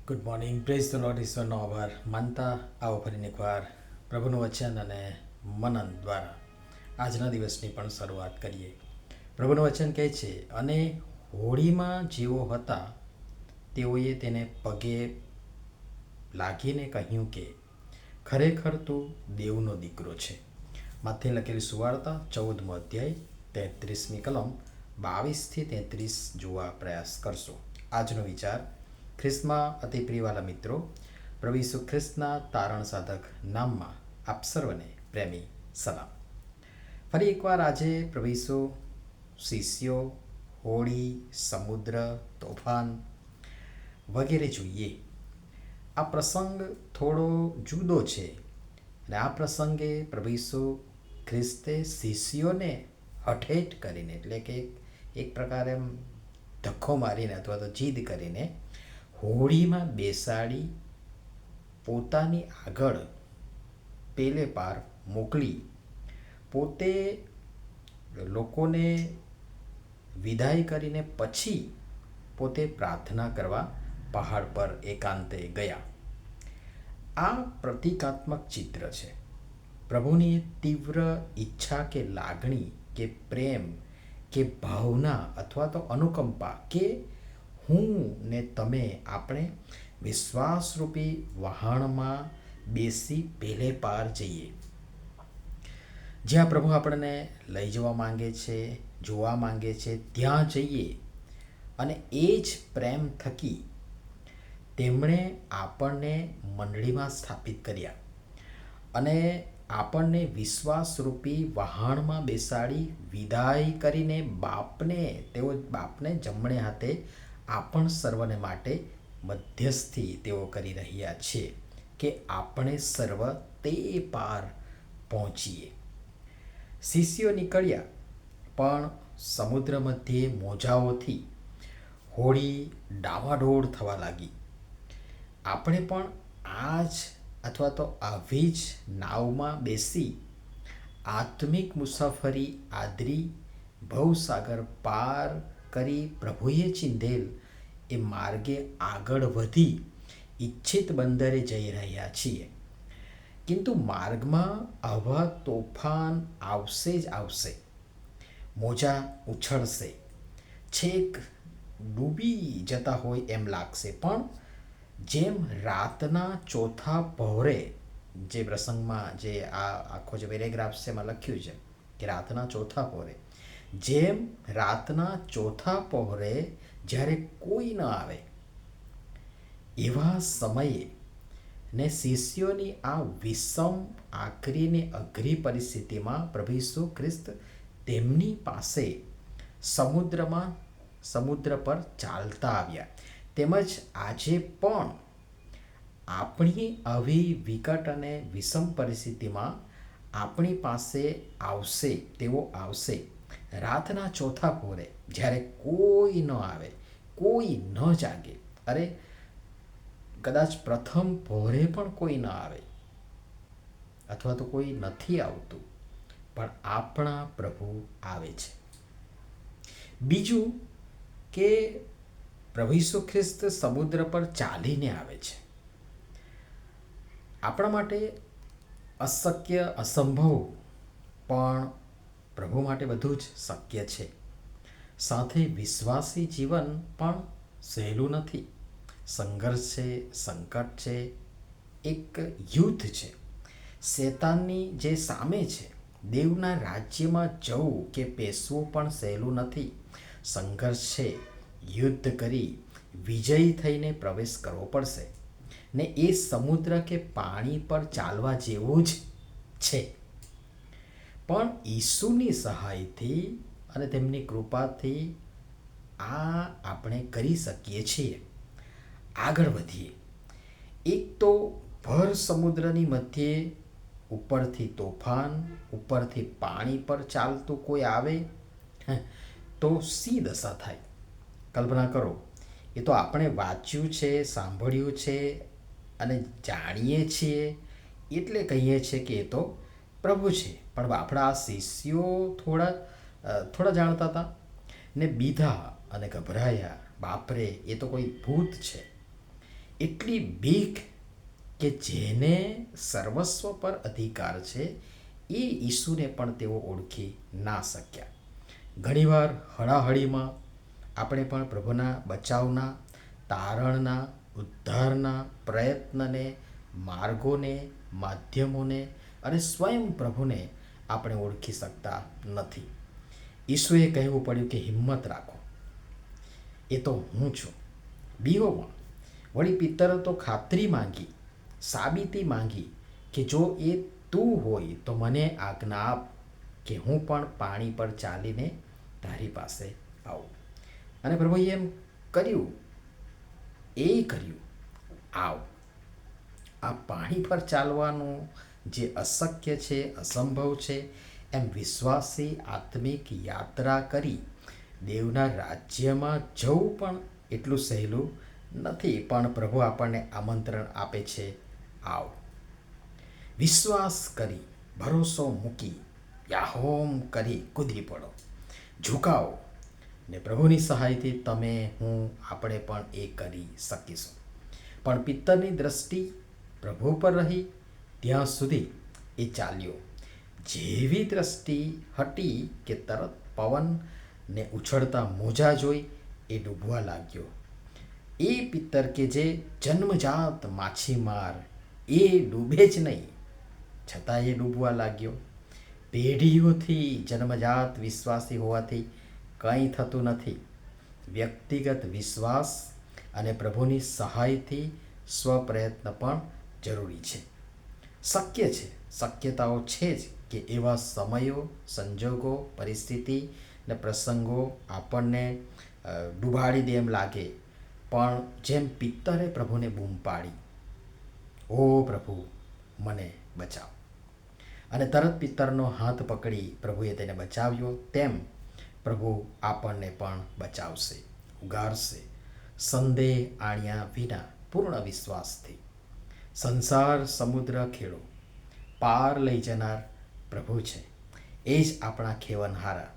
Good morning. Praise the Lord. ઈશ્વરનો આભાર માનતા આવો ફરીને એકવાર પ્રભુનું વચન અને મનન દ્વારા આજના દિવસની પણ શરૂઆત કરીએ. પ્રભુનું વચન કહે છે, અને હોળીમાં જેઓ હતા તેઓએ તેને પગે લાગીને કહ્યું કે ખરેખર તું દેવનો દીકરો છે. માથે લખેલી સુવાર્તા 14મો અધ્યાય 33મી કલમ 22-33 જોવા પ્રયાસ કરશો. આજનો વિચાર: ખ્રિસ્તમાં અતિ પ્રિયવાલા મિત્રો, પ્રભુ ઈસુ ખ્રિસ્તના તારણ સાધક નામમાં આપ સર્વને પ્રેમી સલામ. ફરી એકવાર આજે પ્રભુ ઈસુ શિષ્યો, હોળી, સમુદ્ર, તોફાન વગેરે જોઈએ. આ પ્રસંગ થોડો જુદો છે અને આ પ્રસંગે પ્રભુ ઈસુ ખ્રિસ્તે શિષ્યોને હઠેટ કરીને, એટલે કે એક પ્રકારે ધક્કો મારીને અથવા તો જીદ કરીને હોળીમાં બેસાડી પોતાની આગળ પેલે પાર મોકલી પોતે લોકોને વિદાય કરીને પછી પોતે પ્રાર્થના કરવા પહાડ પર એકાંતે ગયા. આ પ્રતિકાત્મક ચિત્ર છે. પ્રભુની તીવ્ર ઈચ્છા કે લાગણી કે પ્રેમ કે ભાવના અથવા તો અનુકંપા કે હું ને તમે આપણે વિશ્વાસરૂપી વહાણમાં બેસી પેલે પાર જઈએ. જ્યાં પ્રભુ આપણને લઈ જવા માંગે છે, જોવા માંગે છે, ત્યાં જઈએ. અને એ જ પ્રેમ થકી તેમણે આપણને મંડળીમાં સ્થાપિત કર્યા અને આપણને વિશ્વાસરૂપી વહાણમાં બેસાડી વિદાય કરીને તેઓ બાપને જમણે હાથે આપણ સર્વને માટે મધ્યસ્થી તેઓ કરી રહ્યા છે કે આપણે સર્વ તે પાર પહોંચીએ. શિષ્યો નીકળ્યા, પણ સમુદ્ર મધ્યે મોજાઓથી હોળી ડાવાડોળ થવા લાગી. આપણે પણ આ જ અથવા તો આવી જ નાવમાં બેસી આત્મિક મુસાફરી આદરી ભવસાગર પાર કરી પ્રભુએ ચીંધેલ એ માર્ગે આગળ વધી ઈચ્છિત બંદરે જઈ રહ્યા છીએ. કિંતુ માર્ગમાં આવા તોફાન આવશે જ આવશે. મોજા ઉછળશે, છેક ડૂબી જતા હોય એમ લાગશે. પણ જેમ રાતના ચોથા પહોરે, જે પ્રસંગમાં જે આ આખો જે પેરેગ્રાફ છે એમાં લખ્યું છે કે રાતના ચોથા પહોરે, જેમ રાતના ચોથા પહોરે જ્યારે કોઈ ન આવે એવા સમયે ને શિષ્યોની આ વિષમ, આકરી ને અઘરી પરિસ્થિતિમાં પ્રભુ ઈસુ ખ્રિસ્ત તેમની પાસે સમુદ્ર પર ચાલતા આવ્યા. તેમજ આજે પણ આપણી આવી વિકટ અને વિષમ પરિસ્થિતિમાં આપણી પાસે આવશે, તેઓ આવશે રાતના ચોથા પહોરે, જ્યારે કોઈ ન આવે, કોઈ ન જાગે. અરે કદાચ પ્રથમ પહોરે પણ કોઈ ન આવે અથવા તો કોઈ નથી આવતું, પણ આપણા પ્રભુ આવે છે. બીજું કે પ્રભુ ઈસુ ખ્રિસ્ત સમુદ્ર પર ચાલીને આવે છે. આપણા માટે અશક્ય, અસંભવ, પણ પ્રભુ માટે બધું જ શક્ય છે. સાથે વિશ્વાસી જીવન પણ સહેલું નથી. સંઘર્ષ છે, સંકટ છે, એક યુદ્ધ છે. શેતાનની જે સામે છે, દેવના રાજ્યમાં જવું કે પેસવું પણ સહેલું નથી. સંઘર્ષ છે, યુદ્ધ કરી વિજયી થઈને પ્રવેશ કરવો પડશે ને એ સમુદ્ર કે પાણી પર ચાલવા જેવું જ છે. પણ ઈસુની સહાયથી અને તેમની કૃપાથી આ આપણે કરી શકીએ છીએ. આગળ વધીએ. એક તો ભર સમુદ્રની મધ્યે ઉપરથી તોફાન, ઉપરથી પાણી પર ચાલતું કોઈ આવે તો શી દશા થાય? કલ્પના કરો. એ તો આપણે વાંચ્યું છે, સાંભળ્યું છે અને જાણીએ છીએ એટલે કહીએ છીએ કે એ તો પ્રભુ છે. પણ આપણા શિષ્યો થોડા જાણતા હતા ને બીધા અને ગભરાયા. બાપરે, એ તો કોઈ ભૂત છે. એટલી બીક કે જેને સર્વસ્વ પર અધિકાર છે એ ઈસુને પણ તેઓ ઓળખી ના શક્યા. ઘણીવાર હળાહળીમાં આપણે પણ પ્રભુના બચાવના, તારણના, ઉદ્ધારના પ્રયત્નને, માર્ગોને, માધ્યમોને અને સ્વયં પ્રભુને આપણે ઓળખી શકતા નથી. ઈસુએ કહેવું પડ્યું કે હિંમત રાખો, એ તો હું છું. બીઓમાં વળી પિત્તરે તો ખાતરી માંગી, સાબિતી માંગી કે જો એ તું હોય તો મને આજ્ઞા આપ કે હું પણ પાણી પર ચાલીને તારી પાસે આવું. અને પ્રભુએ એમ કર્યું, આવ. આ પાણી પર ચાલવાનું જે અશક્ય છે, અસંભવ છે, એમ વિશ્વાસી આત્મિક યાત્રા કરી દેવના રાજ્યમાં જવું પણ એટલું સહેલું નથી. પણ પ્રભુ આપણને આમંત્રણ આપે છે, આવ. વિશ્વાસ કરી, ભરોસો મૂકી, યાહોમ કરી કૂદી પડો, ઝુકાવો ને પ્રભુની સહાયથી તમે, હું, આપણે પણ એ કરી શકીશું. પણ પિત્તરની દ્રષ્ટિ પ્રભુ પર રહી ત્યાં સુધી એ ચાલ્યો. જેવી દ્રષ્ટિ હટી કે તરત પવન ને ઉછળતા મોજા જોઈ એ ડૂબવા લાગ્યો. એ પિત્તર કે જે જન્મજાત માછીમાર, એ ડૂબે જ નહીં, છતાં એ ડૂબવા લાગ્યો. પેઢીઓથી જન્મજાત વિશ્વાસી હોવાથી કંઈ થતું નથી. વ્યક્તિગત વિશ્વાસ અને પ્રભુની સહાયથી સ્વપ્રયત્ન પણ જરૂરી છે. શક્ય છે, શક્યતાઓ છે જ કે એવા સમયો, સંજોગો, પરિસ્થિતિ ને પ્રસંગો આપણને ડૂબાડી દે એમ લાગે. પણ જેમ પિત્તરે પ્રભુને બૂમ પાડી, ઓ પ્રભુ મને બચાવ, અને તરત પિત્તરનો હાથ પકડી પ્રભુએ તેને બચાવ્યો, તેમ પ્રભુ આપણને પણ બચાવશે, ઉગારશે, સંદેહ આણ્યા વિના પૂર્ણ વિશ્વાસથી. સંસાર સમુદ્ર ખેડો પાર લઈ જનાર પ્રભુ છે. એ જ આપણા ખેવનહારા,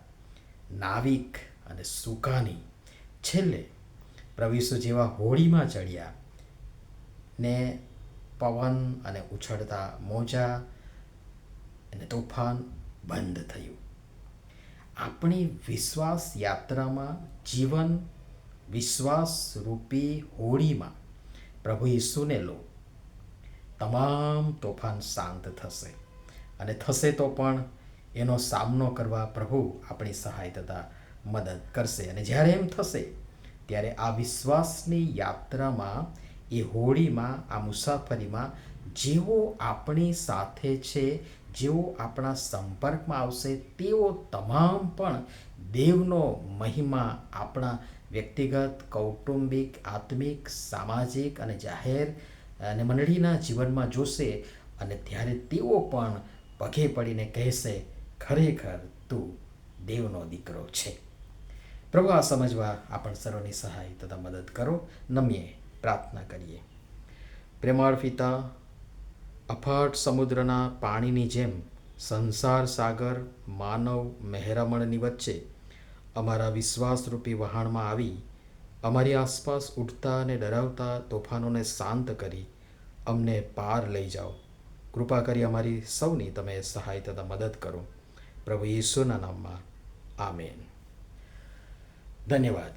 નાવિક અને સુકાની. છેલ્લે પ્રભુ ઈસુ જેવા હોડીમાં ચડ્યા ને પવન અને ઉછળતા મોજા અને તોફાન બંધ થયું. આપણી વિશ્વાસ યાત્રામાં, જીવન વિશ્વાસ રૂપી હોડીમાં પ્રભુ ઈસુને લો, તમામ તોફાન શાંત થશે. અને થશે તો પણ એનો સામનો કરવા પ્રભુ આપણી સહાય તથા મદદ કરશે. અને જ્યારે એમ થશે ત્યારે આ વિશ્વાસની યાત્રામાં, એ હોડીમાં, આ મુસાફરીમાં જેઓ આપણી સાથે છે, જેઓ આપણા સંપર્કમાં આવશે, તેઓ તમામ પણ દેવનો મહિમા આપણા વ્યક્તિગત, કૌટુંબિક, આત્મિક, સામાજિક અને જાહેર અને મંડળીના જીવનમાં જોશે. અને ત્યારે તેઓ પણ પગે પડીને કહેશે, ખરેખર તું દેવનો દીકરો છે. પ્રભુ આ સમજવા આપણ સર્વની સહાય તથા મદદ કરો. નમીએ પ્રાર્થના કરીએ. પ્રેમાળ પિતા, અફાટ સમુદ્રના પાણીની જેમ સંસાર સાગર માનવ મહેરામણની વચ્ચે અમારા વિશ્વાસરૂપી વહાણમાં આવી અમારી આસપાસ ઉઠતા અને ડરાવતા તોફાનોને શાંત કરી અમને પાર લઈ જાઓ. કૃપા કરી અમારી સૌની તમે સહાય તથા મદદ કરો. પ્રભુ ઈસુના નામમાં આમેન. ધન્યવાદ.